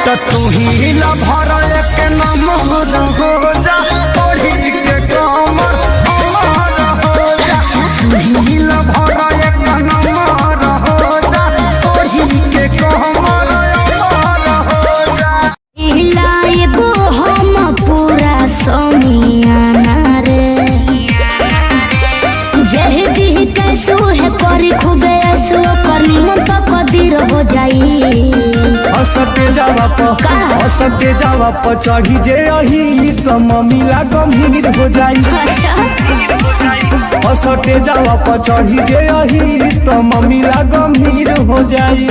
तो तू ही ला भर एक नंबर हो जा ओढ़ी के कमर हमार हो जा। तू ही ला भर एक नंबर हो जा ओढ़ी के कमर हमार हो जा। हिलाएबो हम पूरा सोनियाना रे जहे भी कैसो है पर खूबे ऐसो पर निमन तो कदीर हो जाई। असटे जावा प चढ़ी जे अही तो मम्मीला गंभीर हो जाई। अच्छा असटे जावा प चढ़ी जे अही तो मम्मीला गंभीर हो जाई।